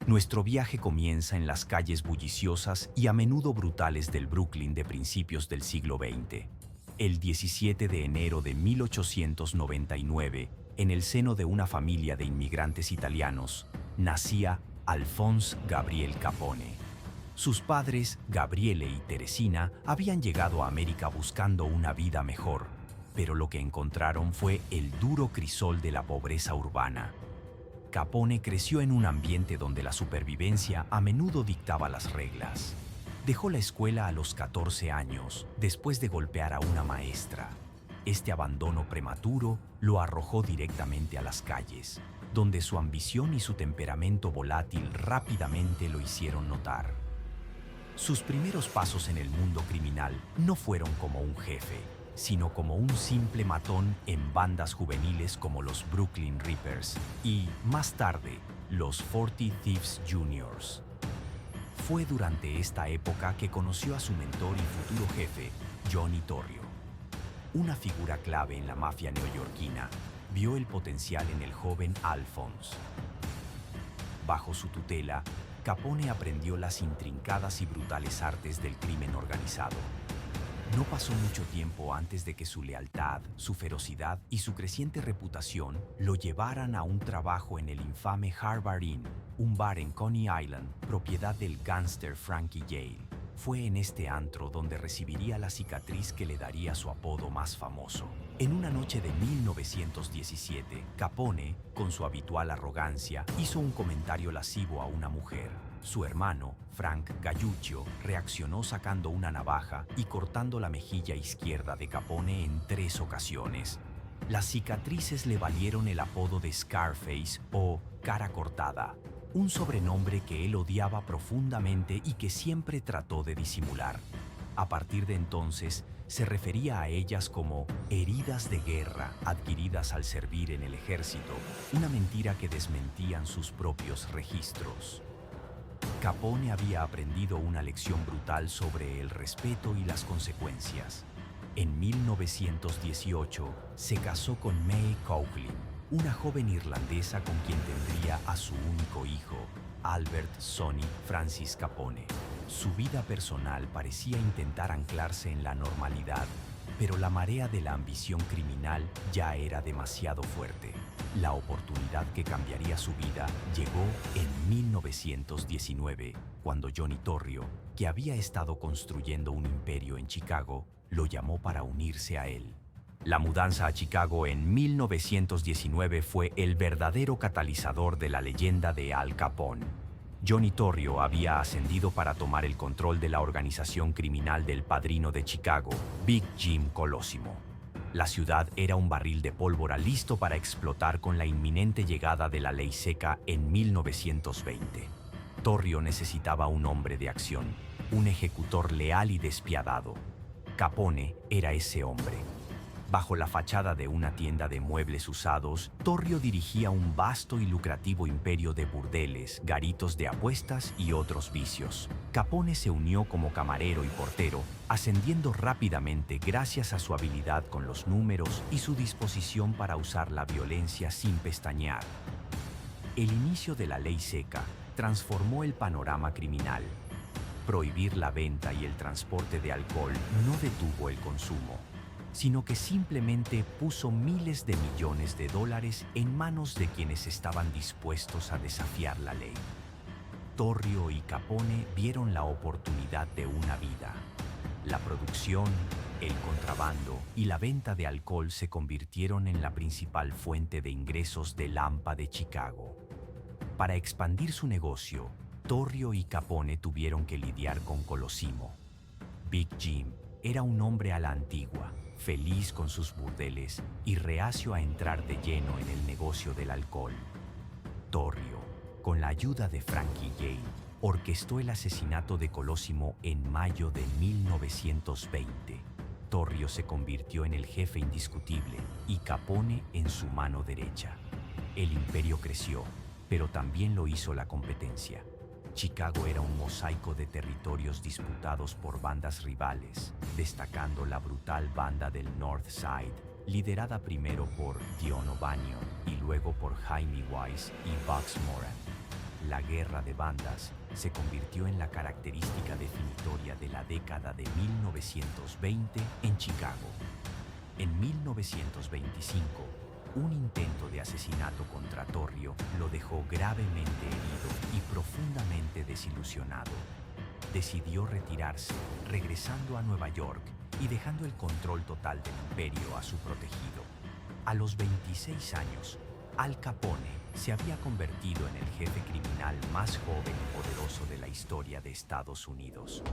Nuestro viaje comienza en las calles bulliciosas y a menudo brutales del Brooklyn de principios del siglo XX. El 17 de enero de 1899, en el seno de una familia de inmigrantes italianos, nacía Alphonse Gabriel Capone. Sus padres, Gabriele y Teresina, habían llegado a América buscando una vida mejor, pero lo que encontraron fue el duro crisol de la pobreza urbana. Capone creció en un ambiente donde la supervivencia a menudo dictaba las reglas. Dejó la escuela a los 14 años, después de golpear a una maestra. Este abandono prematuro lo arrojó directamente a las calles, donde su ambición y su temperamento volátil rápidamente lo hicieron notar. Sus primeros pasos en el mundo criminal no fueron como un jefe, sino como un simple matón en bandas juveniles como los Brooklyn Rippers y, más tarde, los 40 Thieves Juniors. Fue durante esta época que conoció a su mentor y futuro jefe, Johnny Torrio. Una figura clave en la mafia neoyorquina, vio el potencial en el joven Alphonse. Bajo su tutela, Capone aprendió las intrincadas y brutales artes del crimen organizado. No pasó mucho tiempo antes de que su lealtad, su ferocidad y su creciente reputación lo llevaran a un trabajo en el infame Harvard Inn, un bar en Coney Island, propiedad del gángster Frankie Yale. Fue en este antro donde recibiría la cicatriz que le daría su apodo más famoso. En una noche de 1917, Capone, con su habitual arrogancia, hizo un comentario lascivo a una mujer. Su hermano, Frank Galluccio, reaccionó sacando una navaja y cortando la mejilla izquierda de Capone en 3 ocasiones. Las cicatrices le valieron el apodo de Scarface o cara cortada, un sobrenombre que él odiaba profundamente y que siempre trató de disimular. A partir de entonces, se refería a ellas como heridas de guerra adquiridas al servir en el ejército, una mentira que desmentían sus propios registros. Capone había aprendido una lección brutal sobre el respeto y las consecuencias. En 1918 se casó con May Coughlin, una joven irlandesa con quien tendría a su único hijo, Albert Sonny Francis Capone. Su vida personal parecía intentar anclarse en la normalidad, pero la marea de la ambición criminal ya era demasiado fuerte. La oportunidad que cambiaría su vida llegó en 1919, cuando Johnny Torrio, que había estado construyendo un imperio en Chicago, lo llamó para unirse a él. La mudanza a Chicago en 1919 fue el verdadero catalizador de la leyenda de Al Capone. Johnny Torrio había ascendido para tomar el control de la organización criminal del padrino de Chicago, Big Jim Colosimo. La ciudad era un barril de pólvora listo para explotar con la inminente llegada de la ley seca en 1920. Torrio necesitaba un hombre de acción, un ejecutor leal y despiadado. Capone era ese hombre. Bajo la fachada de una tienda de muebles usados, Torrio dirigía un vasto y lucrativo imperio de burdeles, garitos de apuestas y otros vicios. Capone se unió como camarero y portero, ascendiendo rápidamente gracias a su habilidad con los números y su disposición para usar la violencia sin pestañear. El inicio de la ley seca transformó el panorama criminal. Prohibir la venta y el transporte de alcohol no detuvo el consumo, sino que simplemente puso miles de millones de dólares en manos de quienes estaban dispuestos a desafiar la ley. Torrio y Capone vieron la oportunidad de una vida. La producción, el contrabando y la venta de alcohol se convirtieron en la principal fuente de ingresos del AMPA de Chicago. Para expandir su negocio, Torrio y Capone tuvieron que lidiar con Colosimo. Big Jim era un hombre a la antigua, feliz con sus burdeles y reacio a entrar de lleno en el negocio del alcohol. Torrio, con la ayuda de Frankie Yale, orquestó el asesinato de Colosimo en mayo de 1920. Torrio se convirtió en el jefe indiscutible y Capone en su mano derecha. El imperio creció, pero también lo hizo la competencia. Chicago era un mosaico de territorios disputados por bandas rivales, destacando la brutal banda del North Side, liderada primero por Dion O'Banion y luego por Jaime Wise y Bugs Moran. La guerra de bandas se convirtió en la característica definitoria de la década de 1920 en Chicago. En 1925, un intento de asesinato contra Torrio lo dejó gravemente herido y profundamente desilusionado. Decidió retirarse, regresando a Nueva York y dejando el control total del imperio a su protegido. A los 26 años, Al Capone se había convertido en el jefe criminal más joven y poderoso de la historia de Estados Unidos.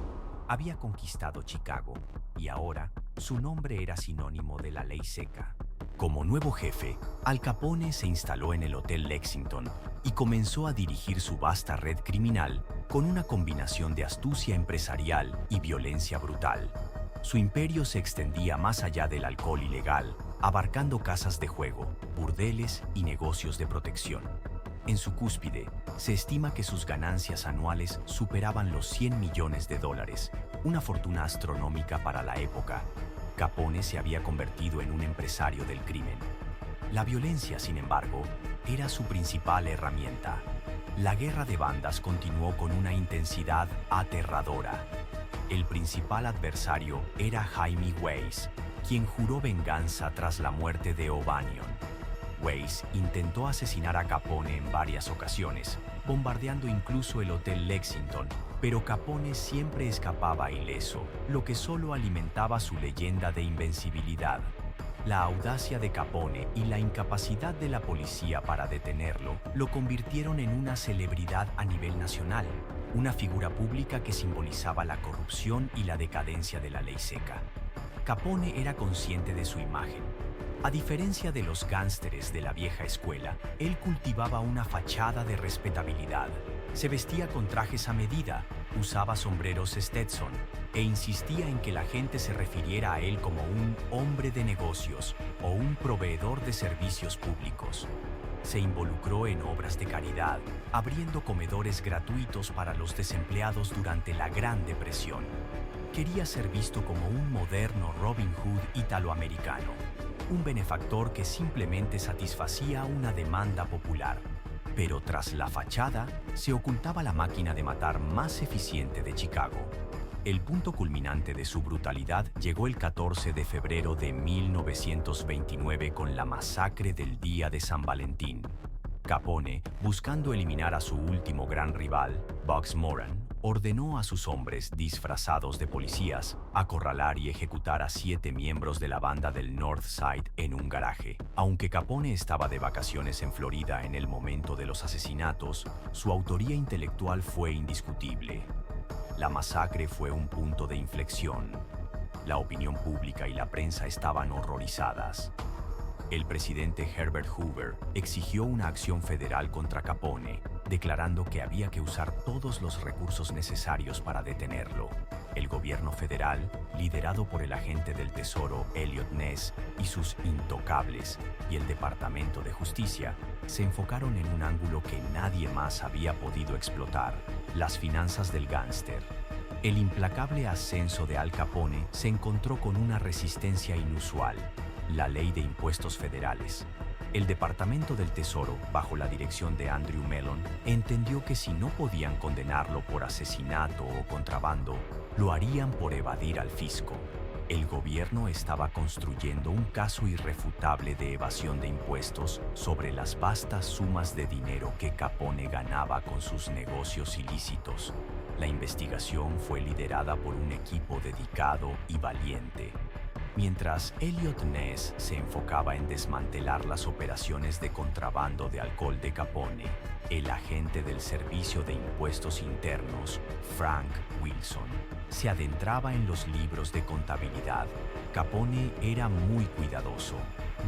Había conquistado Chicago y ahora su nombre era sinónimo de la ley seca. Como nuevo jefe, Al Capone se instaló en el Hotel Lexington y comenzó a dirigir su vasta red criminal con una combinación de astucia empresarial y violencia brutal. Su imperio se extendía más allá del alcohol ilegal, abarcando casas de juego, burdeles y negocios de protección. En su cúspide, se estima que sus ganancias anuales superaban los $100 millones, una fortuna astronómica para la época. Capone se había convertido en un empresario del crimen. La violencia, sin embargo, era su principal herramienta. La guerra de bandas continuó con una intensidad aterradora. El principal adversario era Jaime Weiss, quien juró venganza tras la muerte de O'Banion. Weiss intentó asesinar a Capone en varias ocasiones, bombardeando incluso el Hotel Lexington, pero Capone siempre escapaba ileso, lo que solo alimentaba su leyenda de invencibilidad. La audacia de Capone y la incapacidad de la policía para detenerlo lo convirtieron en una celebridad a nivel nacional, una figura pública que simbolizaba la corrupción y la decadencia de la ley seca. Capone era consciente de su imagen. A diferencia de los gánsteres de la vieja escuela, él cultivaba una fachada de respetabilidad. Se vestía con trajes a medida, usaba sombreros Stetson e insistía en que la gente se refiriera a él como un hombre de negocios o un proveedor de servicios públicos. Se involucró en obras de caridad, abriendo comedores gratuitos para los desempleados durante la Gran Depresión. Quería ser visto como un moderno Robin Hood italoamericano, un benefactor que simplemente satisfacía una demanda popular. Pero tras la fachada, se ocultaba la máquina de matar más eficiente de Chicago. El punto culminante de su brutalidad llegó el 14 de febrero de 1929 con la masacre del Día de San Valentín. Capone, buscando eliminar a su último gran rival, Bugs Moran, ordenó a sus hombres, disfrazados de policías, acorralar y ejecutar a 7 miembros de la banda del North Side en un garaje. Aunque Capone estaba de vacaciones en Florida en el momento de los asesinatos, su autoría intelectual fue indiscutible. La masacre fue un punto de inflexión. La opinión pública y la prensa estaban horrorizadas. El presidente Herbert Hoover exigió una acción federal contra Capone, declarando que había que usar todos los recursos necesarios para detenerlo. El gobierno federal, liderado por el agente del Tesoro Elliot Ness y sus intocables, y el Departamento de Justicia, se enfocaron en un ángulo que nadie más había podido explotar: las finanzas del gángster. El implacable ascenso de Al Capone se encontró con una resistencia inusual: la Ley de Impuestos Federales. El Departamento del Tesoro, bajo la dirección de Andrew Mellon, entendió que si no podían condenarlo por asesinato o contrabando, lo harían por evadir al fisco. El gobierno estaba construyendo un caso irrefutable de evasión de impuestos sobre las vastas sumas de dinero que Capone ganaba con sus negocios ilícitos. La investigación fue liderada por un equipo dedicado y valiente. Mientras Elliot Ness se enfocaba en desmantelar las operaciones de contrabando de alcohol de Capone, el agente del Servicio de Impuestos Internos, Frank Wilson, se adentraba en los libros de contabilidad. Capone era muy cuidadoso,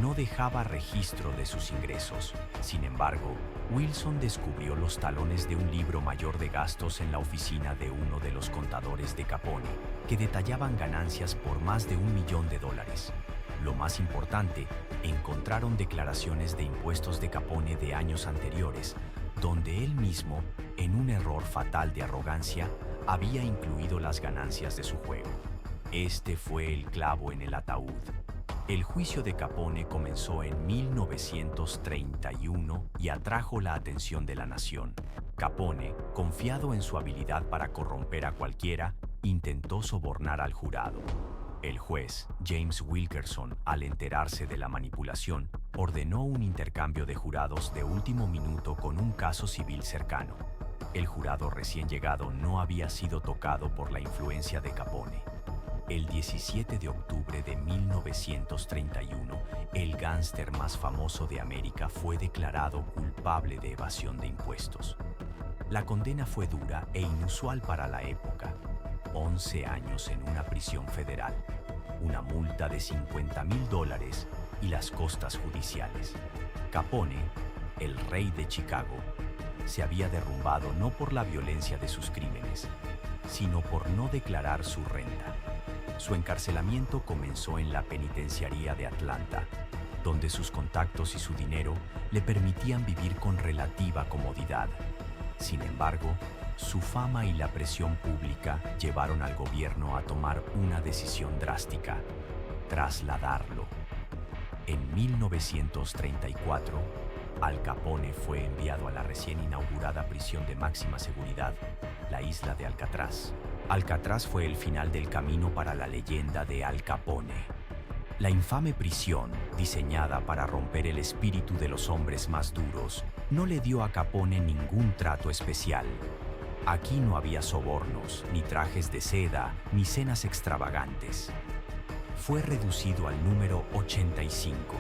no dejaba registro de sus ingresos. Sin embargo, Wilson descubrió los talones de un libro mayor de gastos en la oficina de uno de los contadores de Capone, que detallaban ganancias por más de $1 millón. Lo más importante, encontraron declaraciones de impuestos de Capone de años anteriores, donde él mismo, en un error fatal de arrogancia, había incluido las ganancias de su juego. Este fue el clavo en el ataúd. El juicio de Capone comenzó en 1931 y atrajo la atención de la nación. Capone, confiado en su habilidad para corromper a cualquiera, intentó sobornar al jurado. El juez, James Wilkerson, al enterarse de la manipulación, ordenó un intercambio de jurados de último minuto con un caso civil cercano. El jurado recién llegado no había sido tocado por la influencia de Capone. El 17 de octubre de 1931, el gángster más famoso de América fue declarado culpable de evasión de impuestos. La condena fue dura e inusual para la época: 11 años en una prisión federal, una multa de $50,000 y las costas judiciales. Capone, el rey de Chicago, se había derrumbado no por la violencia de sus crímenes, sino por no declarar su renta. Su encarcelamiento comenzó en la penitenciaría de Atlanta, donde sus contactos y su dinero le permitían vivir con relativa comodidad. Sin embargo, su fama y la presión pública llevaron al gobierno a tomar una decisión drástica: trasladarlo. En 1934, Al Capone fue enviado a la recién inaugurada prisión de máxima seguridad, la isla de Alcatraz. Alcatraz fue el final del camino para la leyenda de Al Capone. La infame prisión, diseñada para romper el espíritu de los hombres más duros, no le dio a Capone ningún trato especial. Aquí no había sobornos, ni trajes de seda, ni cenas extravagantes. Fue reducido al número 85,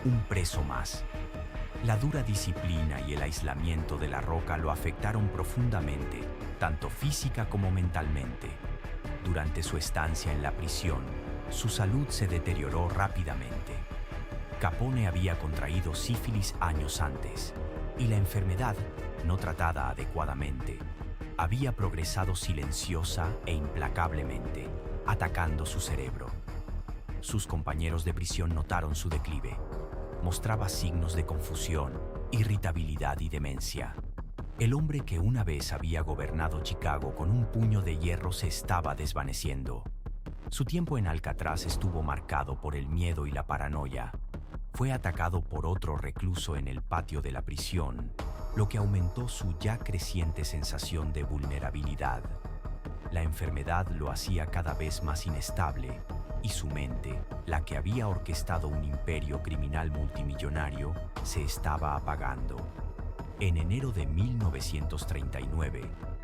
un preso más. La dura disciplina y el aislamiento de la roca lo afectaron profundamente, tanto física como mentalmente. Durante su estancia en la prisión, su salud se deterioró rápidamente. Capone había contraído sífilis años antes, y la enfermedad, no tratada adecuadamente, había progresado silenciosa e implacablemente, atacando su cerebro. Sus compañeros de prisión notaron su declive. Mostraba signos de confusión, irritabilidad y demencia. El hombre que una vez había gobernado Chicago con un puño de hierro se estaba desvaneciendo. Su tiempo en Alcatraz estuvo marcado por el miedo y la paranoia. Fue atacado por otro recluso en el patio de la prisión, lo que aumentó su ya creciente sensación de vulnerabilidad. La enfermedad lo hacía cada vez más inestable, y su mente, la que había orquestado un imperio criminal multimillonario, se estaba apagando. En enero de 1939,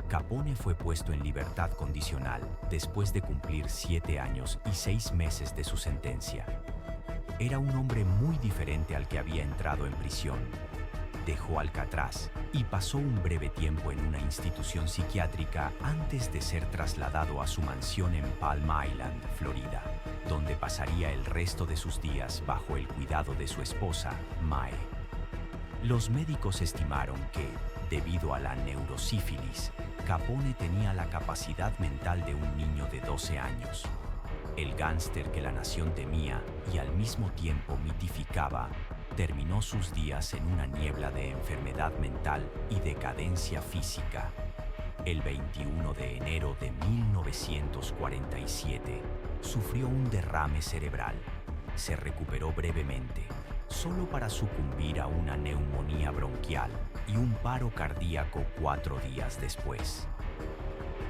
Capone fue puesto en libertad condicional después de cumplir 7 años y 6 meses de su sentencia. Era un hombre muy diferente al que había entrado en prisión. Dejó Alcatraz y pasó un breve tiempo en una institución psiquiátrica antes de ser trasladado a su mansión en Palm Island, Florida, donde pasaría el resto de sus días bajo el cuidado de su esposa, Mae. Los médicos estimaron que, debido a la neurosífilis, Capone tenía la capacidad mental de un niño de 12 años. El gángster que la nación temía y al mismo tiempo mitificaba, terminó sus días en una niebla de enfermedad mental y decadencia física. El 21 de enero de 1947, sufrió un derrame cerebral. Se recuperó brevemente, solo para sucumbir a una neumonía bronquial y un paro cardíaco 4 días después.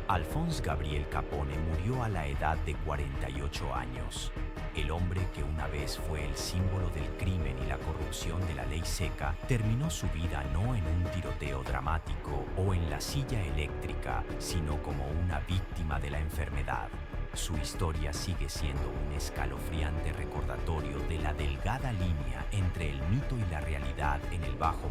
Alphonse Gabriel Capone murió a la edad de 48 años. El hombre que una vez fue el símbolo del crimen y la corrupción de la ley seca, terminó su vida no en un tiroteo dramático o en la silla eléctrica, sino como una víctima de la enfermedad. Su historia sigue siendo un escalofriante recordatorio de la delgada línea entre el mito y la realidad en el bajo